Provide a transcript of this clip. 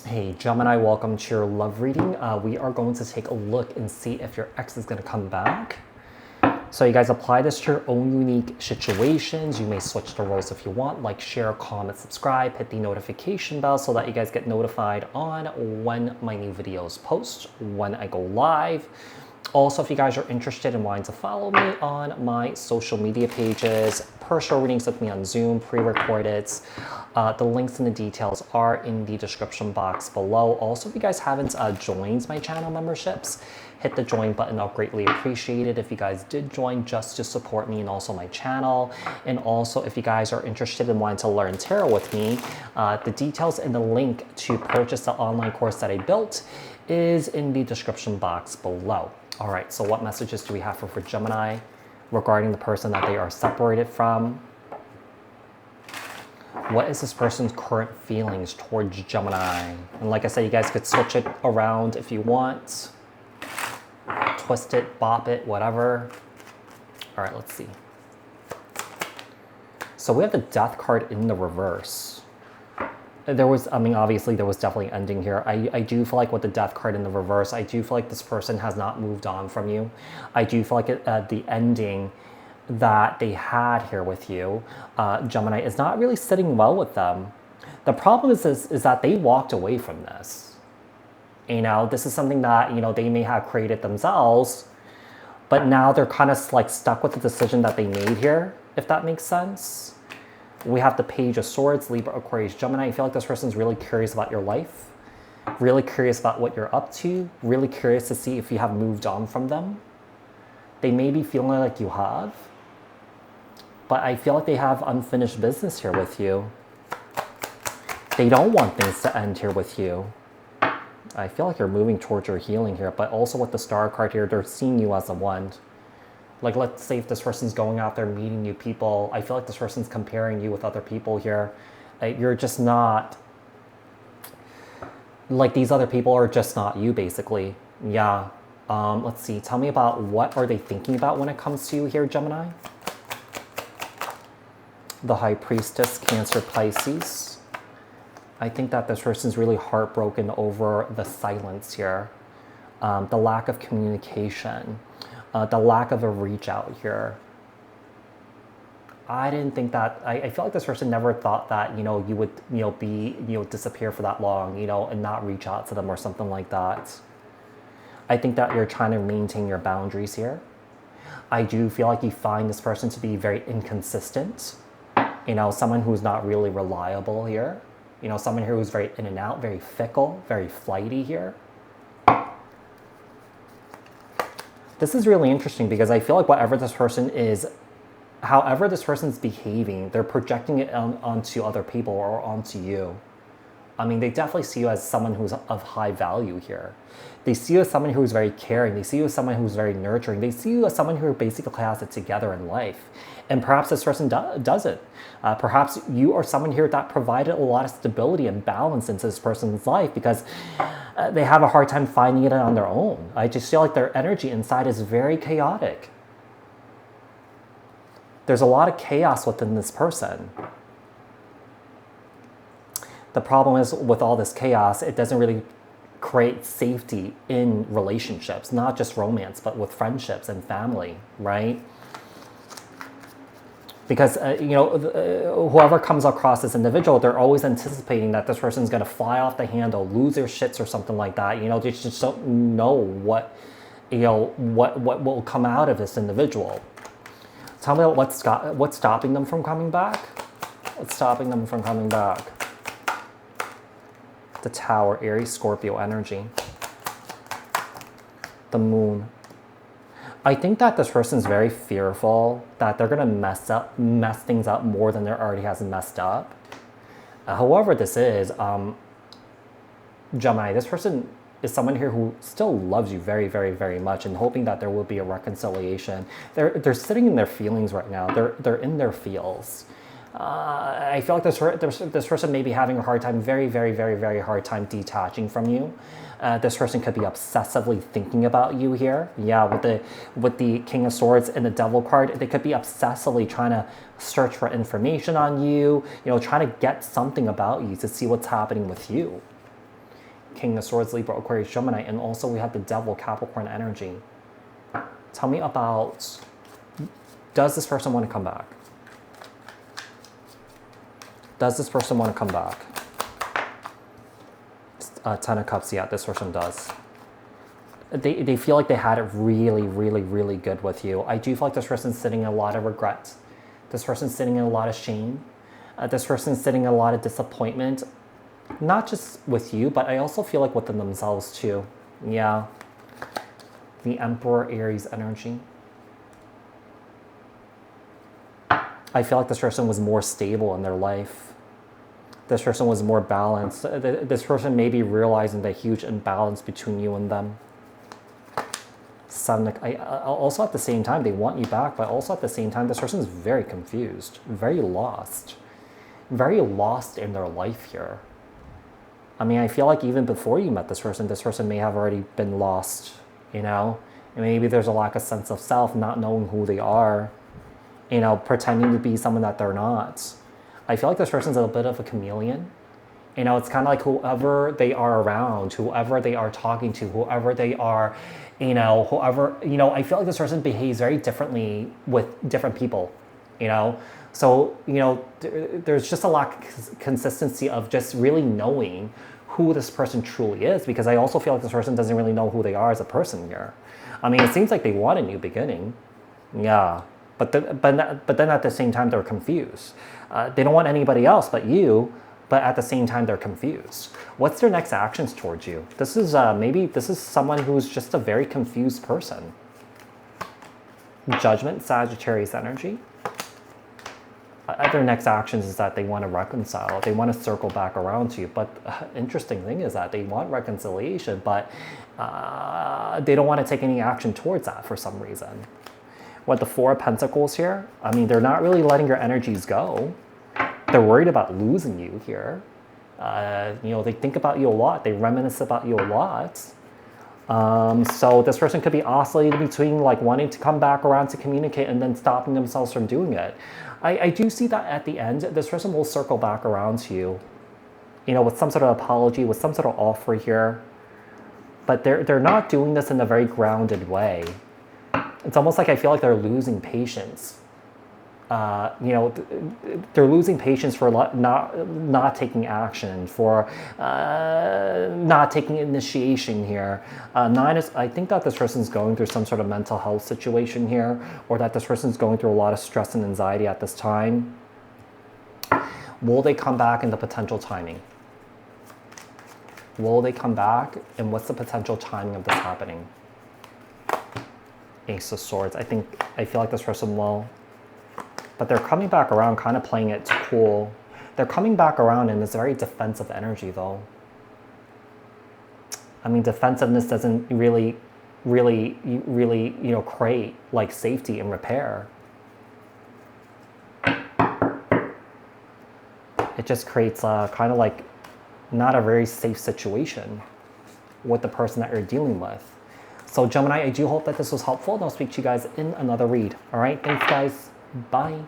Hey Gemini, welcome to your love reading. We are going to take a look and see if your ex is going to come back. So you guys apply this to your own unique situations. You may switch the roles if you want, like share, comment, subscribe, hit the notification bell so that you guys get notified on when my new videos post, when I go live. Also, if you guys are interested in wanting to follow me on my social media pages, personal readings with me on Zoom, pre-recorded, the links and the details are in the description box below. Also, if you guys haven't joined my channel memberships, hit the join button. I'll greatly appreciate it if you guys did join just to support me and also my channel. And also, if you guys are interested in wanting to learn tarot with me, the details and the link to purchase the online course that I built is in the description box below. All right, so what messages do we have for Gemini regarding the person that they are separated from? What is this person's current feelings towards Gemini? And like I said, you guys could switch it around if you want. Twist it, bop it, whatever. All right, let's see. So we have the Death card in the reverse. There was, I mean, obviously there was definitely an ending here. I do feel like with the Death card in the reverse, I do feel like this person has not moved on from you. I do feel like the ending that they had here with you, Gemini, is not really sitting well with them. The problem is that they walked away from this. You know, this is something that, you know, they may have created themselves, but now they're kind of like stuck with the decision that they made here, if that makes sense. We have the Page of Swords, Libra, Aquarius, Gemini. I feel like this person's really curious about your life, really curious about what you're up to, really curious to see if you have moved on from them. They may be feeling like you have, but I feel like they have unfinished business here with you. They don't want things to end here with you. I feel like you're moving towards your healing here, but also with the Star card here, they're seeing you as a one. Like, let's say if this person's going out there meeting new people, I feel like this person's comparing you with other people here. You're just not, like, these other people are just not you, basically. Yeah. Let's see. Tell me about what are they thinking about when it comes to you here, Gemini? The High Priestess, Cancer, Pisces. I think that this person's really heartbroken over the silence here. The lack of communication. The lack of a reach out here. I didn't think that, I feel like this person never thought that, you know, you would, you know, disappear for that long, you know, and not reach out to them or something like that. I think that you're trying to maintain your boundaries here. I do feel like you find this person to be very inconsistent, you know, someone who's not really reliable here, you know, someone who's very in and out, very fickle, very flighty here. This is really interesting because I feel like whatever this person is, however this person's behaving, they're projecting it onto other people or onto you. I mean, they definitely see you as someone who's of high value here. They see you as someone who's very caring. They see you as someone who's very nurturing. They see you as someone who basically has it together in life. And perhaps this person doesn't. Perhaps you are someone here that provided a lot of stability and balance into this person's life because they have a hard time finding it on their own. I just feel like their energy inside is very chaotic. There's a lot of chaos within this person. The problem is with all this chaos, it doesn't really create safety in relationships, not just romance, but with friendships and family, right? Because, you know, whoever comes across this individual, they're always anticipating that this person's going to fly off the handle, lose their shits or something like that. You know, they just don't know what, you know, what will come out of this individual. Tell me what's stopping them from coming back? What's stopping them from coming back? The Tower, Aries, Scorpio energy. The Moon. I think that this person's very fearful that they're gonna mess things up more than they already has messed up. However this is, Gemini, this person is someone here who still loves you very, very, very much and hoping that there will be a reconciliation. They're sitting in their feelings right now. They're in their feels. I feel like this person may be having a hard time, very, very, very, very hard time detaching from you. This person could be obsessively thinking about you here. Yeah, with the King of Swords and the Devil card, they could be obsessively trying to search for information on you, you know, trying to get something about you to see what's happening with you. King of Swords, Libra, Aquarius, Gemini, and also we have the Devil, Capricorn energy. Tell me about, does this person want to come back? Does this person want to come back? Ten of Cups, yeah, this person does. They feel like they had it really, really, really good with you. I do feel like this person's sitting in a lot of regret. This person's sitting in a lot of shame. This person's sitting in a lot of disappointment. Not just with you, but I also feel like within themselves too. Yeah. The Emperor, Aries energy. I feel like this person was more stable in their life. This person was more balanced. This person may be realizing the huge imbalance between you and them. Also at the same time, they want you back, but also at the same time, this person is very confused, very lost in their life here. I mean, I feel like even before you met this person may have already been lost, you know? And maybe there's a lack of sense of self, not knowing who they are, you know, pretending to be someone that they're not. I feel like this person's a bit of a chameleon. You know, it's kind of like whoever they are around, whoever they are talking to, whoever they are, you know, I feel like this person behaves very differently with different people, you know? So, you know, there's just a lack of consistency of just really knowing who this person truly is, because I also feel like this person doesn't really know who they are as a person here. I mean, it seems like they want a new beginning. Yeah. But then at the same time, they're confused. They don't want anybody else but you, but at the same time, they're confused. What's their next actions towards you? This is maybe this is someone who's just a very confused person. Judgment, Sagittarius energy. Their next actions is that they want to reconcile. They want to circle back around to you. But interesting thing is that they want reconciliation, but they don't want to take any action towards that for some reason. With the Four of Pentacles here, I mean, they're not really letting your energies go. They're worried about losing you here. You know, they think about you a lot. They reminisce about you a lot. So this person could be oscillating between like wanting to come back around to communicate and then stopping themselves from doing it. I do see that at the end, this person will circle back around to you, you know, with some sort of apology, with some sort of offer here. But they're not doing this in a very grounded way. It's almost like I feel like they're losing patience. You know, they're losing patience for not taking action, for not taking initiation here. I think that this person's going through some sort of mental health situation here, or that this person's going through a lot of stress and anxiety at this time. Will they come back in the potential timing? Will they come back, and what's the potential timing of this happening? Ace of Swords. I feel like this person will. But they're coming back around, kind of playing it cool. They're coming back around in this very defensive energy, though. I mean, defensiveness doesn't really, you know, create like safety and repair. It just creates kind of like not a very safe situation with the person that you're dealing with. So Gemini, I do hope that this was helpful, and I'll speak to you guys in another read. All right, thanks guys. Bye.